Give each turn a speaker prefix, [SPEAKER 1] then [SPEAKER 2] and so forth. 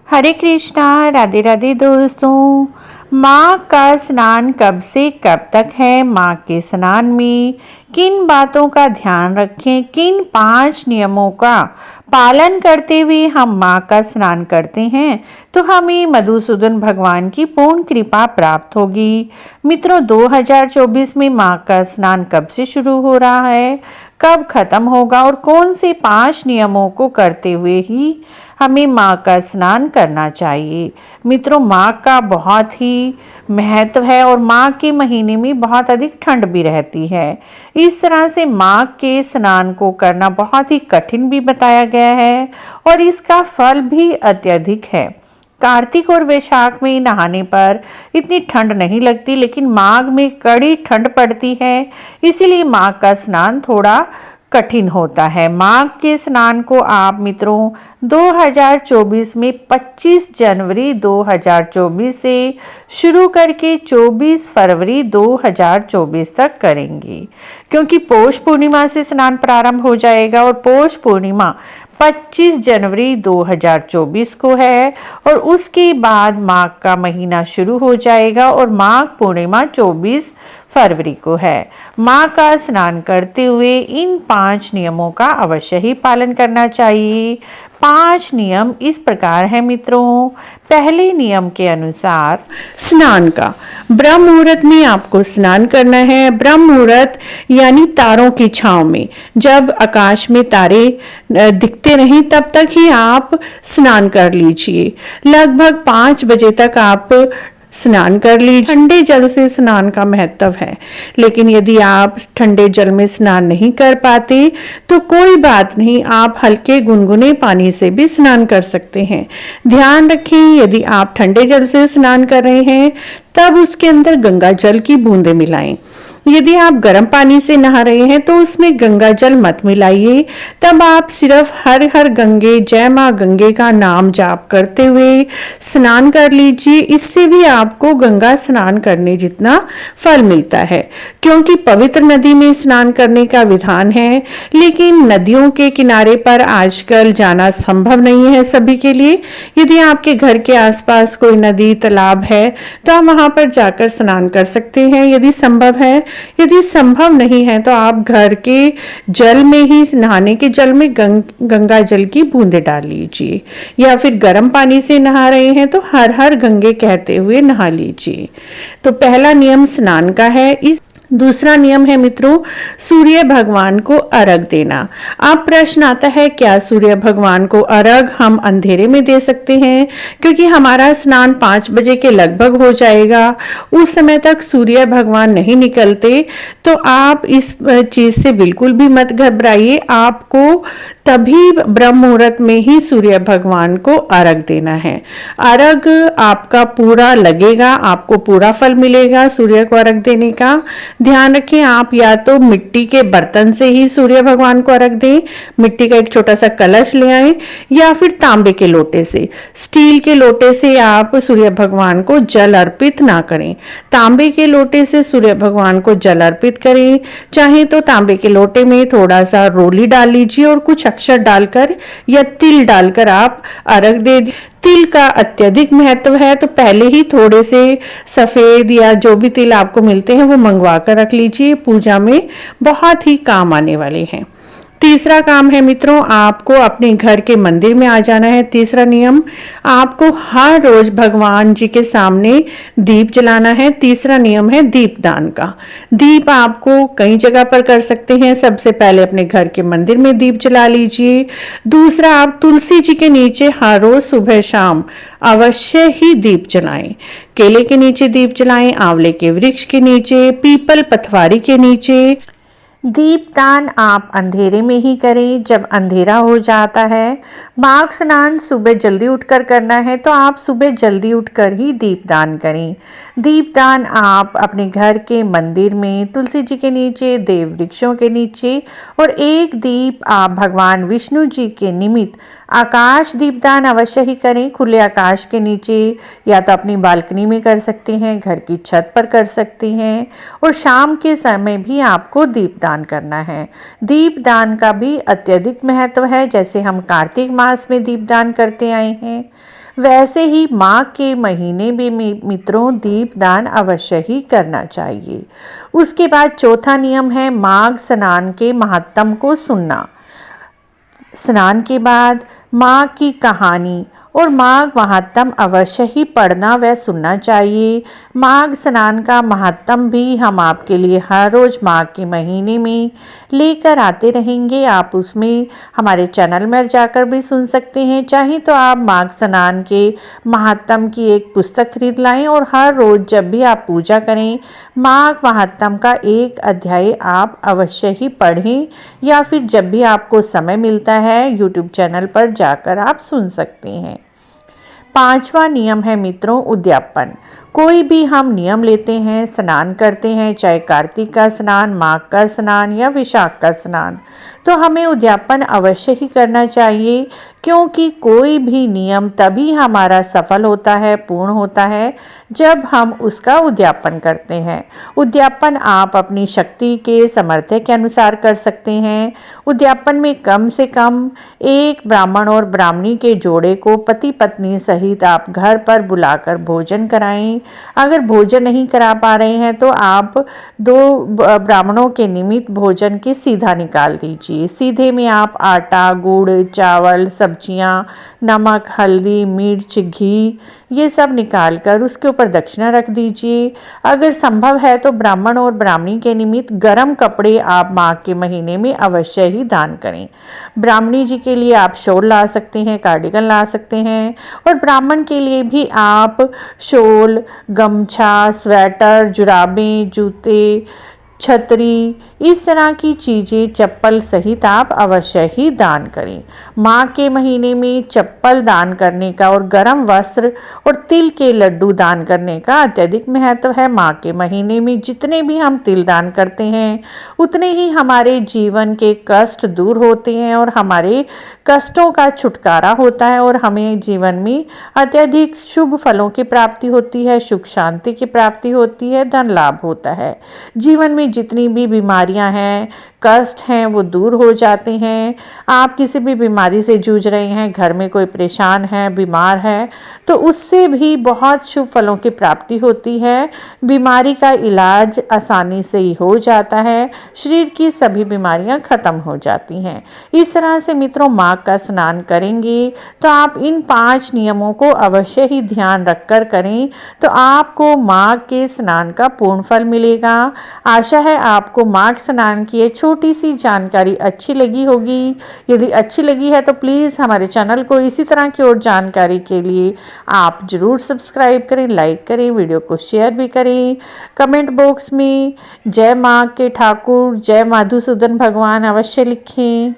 [SPEAKER 1] हरे कृष्णा, राधे राधे दोस्तों। माँ का स्नान कब से कब तक है? माँ के स्नान में किन बातों का ध्यान रखें? किन 5 नियमों का पालन करते हुए हम माँ का स्नान करते हैं तो हमें मधुसूदन भगवान की पूर्ण कृपा प्राप्त होगी। मित्रों, 2024 में माँ का स्नान कब से शुरू हो रहा है, कब खत्म होगा और कौन से 5 नियमों को करते हुए ही हमें माँ का स्नान करना चाहिए। मित्रों, माँ का बहुत ही महत्व है और माँ के महीने में बहुत अधिक ठंड भी रहती है। इस तरह से माँ के स्नान को करना बहुत ही कठिन भी बताया गया है और इसका फल भी अत्यधिक है। कार्तिक और वैशाख में नहाने पर इतनी ठंड नहीं लगती, लेकिन माघ में कड़ी ठंड पड़ती है, इसीलिए माघ का स्नान थोड़ा कठिन होता है। माघ के स्नान को आप मित्रों 2024 में 25 जनवरी 2024 से शुरू करके 24 फरवरी 2024 तक करेंगे, क्योंकि पौष पूर्णिमा से स्नान प्रारंभ हो जाएगा और पौष पूर्णिमा 25 जनवरी 2024 को है और उसके बाद माघ का महीना शुरू हो जाएगा और माघ पूर्णिमा 24 फरवरी को है। माँ का स्नान करते हुए इन 5 नियमों का अवश्य ही पालन करना चाहिए। 5 नियम इस प्रकार है मित्रों। पहले नियम के अनुसार स्नान का ब्रह्म मुहूर्त में आपको स्नान करना है। ब्रह्म मुहूर्त यानी तारों की छांव में, जब आकाश में तारे दिखते नहीं तब तक ही आप स्नान कर लीजिए। लगभग 5 बजे तक आप स्नान कर लीजिए। ठंडे जल से स्नान का महत्व है, लेकिन यदि आप ठंडे जल में स्नान नहीं कर पाते तो कोई बात नहीं, आप हल्के गुनगुने पानी से भी स्नान कर सकते हैं। ध्यान रखें, यदि आप ठंडे जल से स्नान कर रहे हैं तब उसके अंदर गंगा जल की बूंदें मिलाएं। यदि आप गर्म पानी से नहा रहे हैं तो उसमें गंगा जल मत मिलाइए। तब आप सिर्फ हर हर गंगे, जय मां गंगे का नाम जाप करते हुए स्नान कर लीजिए। इससे भी आपको गंगा स्नान करने जितना फल मिलता है, क्योंकि पवित्र नदी में स्नान करने का विधान है, लेकिन नदियों के किनारे पर आजकल जाना संभव नहीं है सभी के लिए। यदि आपके घर के आसपास कोई नदी तालाब है तो आप वहां पर जाकर स्नान कर सकते हैं, यदि संभव है। यदि संभव नहीं है तो आप घर के जल में ही, नहाने के जल में गंगा जल की बूंदें डाल लीजिए, या फिर गर्म पानी से नहा रहे हैं तो हर हर गंगे कहते हुए नहा लीजिए। तो पहला नियम स्नान का है। दूसरा नियम है मित्रों, सूर्य भगवान को अर्घ देना। अब प्रश्न आता है, क्या सूर्य भगवान को अर्घ हम अंधेरे में दे सकते हैं? क्योंकि हमारा स्नान 5 बजे के लगभग हो जाएगा, उस समय तक सूर्य भगवान नहीं निकलते, तो आप इस चीज से बिल्कुल भी मत घबराइए। आपको तभी ब्रह्म मुहूर्त में ही सूर्य भगवान को अर्घ देना है। अर्घ आपका पूरा लगेगा, आपको पूरा फल मिलेगा सूर्य को अर्घ देने का। ध्यान रखें, आप या तो मिट्टी के बर्तन से ही सूर्य भगवान को अर्घ दें, मिट्टी का एक छोटा सा कलश ले आए, या फिर तांबे के लोटे से। स्टील के लोटे से आप सूर्य भगवान को जल अर्पित ना करें, तांबे के लोटे से सूर्य भगवान को जल अर्पित करें। चाहे तो तांबे के लोटे में थोड़ा सा रोली डाल लीजिए और कुछ अक्षर डालकर या तिल डालकर आप अर्घ दे। तिल का अत्यधिक महत्व है, तो पहले ही थोड़े से सफेद या जो भी तिल आपको मिलते हैं वो मंगवा कर रख लीजिए, पूजा में बहुत ही काम आने वाले हैं। तीसरा काम है मित्रों, आपको अपने घर के मंदिर में आ जाना है। तीसरा नियम, आपको हर रोज भगवान जी के सामने दीप जलाना है। तीसरा नियम है दीपदान का। दीप आपको कई जगह पर कर सकते हैं। सबसे पहले अपने घर के मंदिर में दीप जला लीजिए। दूसरा, आप तुलसी जी के नीचे हर रोज सुबह शाम अवश्य ही दीप जलाएं। केले के नीचे दीप जलाएं, आंवले के वृक्ष के नीचे, पीपल पथवारी के नीचे। दीपदान आप अंधेरे में ही करें, जब अंधेरा हो जाता है। माघ स्नान सुबह जल्दी उठकर करना है, तो आप सुबह जल्दी उठकर ही दीपदान करें। दीपदान आप अपने घर के मंदिर में, तुलसी जी के नीचे, देव वृक्षों के नीचे, और एक दीप आप भगवान विष्णु जी के निमित्त आकाश दीपदान अवश्य ही करें। खुले आकाश के नीचे, या तो अपनी बालकनी में कर सकते हैं, घर की छत पर कर सकते हैं, और शाम के समय भी आपको दीपदान दान करना है। दीपदान का भी अत्यधिक महत्व है। जैसे हम कार्तिक मास में दीपदान करते आए हैं, वैसे ही माघ के महीने में मित्रों दीपदान अवश्य ही करना चाहिए। उसके बाद चौथा नियम है माघ स्नान के महत्तम को सुनना। स्नान के बाद माघ की कहानी और माघ महात्म अवश्य ही पढ़ना व सुनना चाहिए। माघ स्नान का महात्म भी हम आपके लिए हर रोज़ माघ के महीने में लेकर आते रहेंगे। आप उसमें हमारे चैनल में जाकर भी सुन सकते हैं। चाहे तो आप माघ स्नान के महात्म की एक पुस्तक खरीद लाएं और हर रोज़ जब भी आप पूजा करें माघ महात्म का एक अध्याय आप अवश्य ही पढ़ें, या फिर जब भी आपको समय मिलता है यूट्यूब चैनल पर जाकर आप सुन सकते हैं। पांचवा नियम है मित्रों उद्यापन। कोई भी हम नियम लेते हैं, स्नान करते हैं, चाहे कार्तिक का स्नान, माघ का स्नान या विशाख का स्नान, तो हमें उद्यापन अवश्य ही करना चाहिए, क्योंकि कोई भी नियम तभी हमारा सफल होता है, पूर्ण होता है, जब हम उसका उद्यापन करते हैं। उद्यापन आप अपनी शक्ति के सामर्थ्य के अनुसार कर सकते हैं। उद्यापन में कम से कम एक ब्राह्मण और ब्राह्मणी के जोड़े को पति पत्नी सहित आप घर पर बुलाकर भोजन कराएं। अगर भोजन नहीं करा पा रहे हैं तो आप 2 ब्राह्मणों के निमित्त भोजन की सीधा निकाल दीजिए। सीधे में आप आटा, गुड़, चावल, सब्जियां, नमक, हल्दी, मिर्च, घी ये सब निकालकर उसके ऊपर दक्षिणा रख दीजिए। अगर संभव है तो ब्राह्मण और ब्राह्मणी के निमित्त गर्म कपड़े आप माघ के महीने में अवश्य ही दान करें। ब्राह्मणी जी के लिए आप शॉल ला सकते हैं, कार्डिगन ला सकते हैं, और ब्राह्मण के लिए भी आप शॉल, गमछा, स्वेटर, जुराबें, जूते, छतरी, इस तरह की चीज़ें, चप्पल सहित आप अवश्य ही दान करें। माघ के महीने में चप्पल दान करने का और गर्म वस्त्र और तिल के लड्डू दान करने का अत्यधिक महत्व है। माघ के महीने में जितने भी हम तिल दान करते हैं उतने ही हमारे जीवन के कष्ट दूर होते हैं और हमारे कष्टों का छुटकारा होता है, और हमें जीवन में अत्यधिक शुभ फलों की प्राप्ति होती है, सुख शांति की प्राप्ति होती है, धन लाभ होता है। जीवन में जितनी भी बीमारियां हैं, कष्ट हैं, वो दूर हो जाते हैं। आप किसी भी बीमारी से जूझ रहे हैं, घर में कोई परेशान है, बीमार है, तो उससे भी बहुत शुभ फलों की प्राप्ति होती है। बीमारी का इलाज आसानी से ही हो जाता है, शरीर की सभी बीमारियां खत्म हो जाती हैं। इस तरह से मित्रों माघ का स्नान करेंगे तो आप इन 5 नियमों को अवश्य ही ध्यान रखकर करें, तो आपको माघ के स्नान का पूर्ण फल मिलेगा। आशा है आपको माघ स्नान की ये छोटी सी जानकारी अच्छी लगी होगी। यदि अच्छी लगी है तो प्लीज़ हमारे चैनल को इसी तरह की और जानकारी के लिए आप ज़रूर सब्सक्राइब करें, लाइक करें, वीडियो को शेयर भी करें। कमेंट बॉक्स में जय माँ के ठाकुर, जय मधुसूदन भगवान अवश्य लिखें।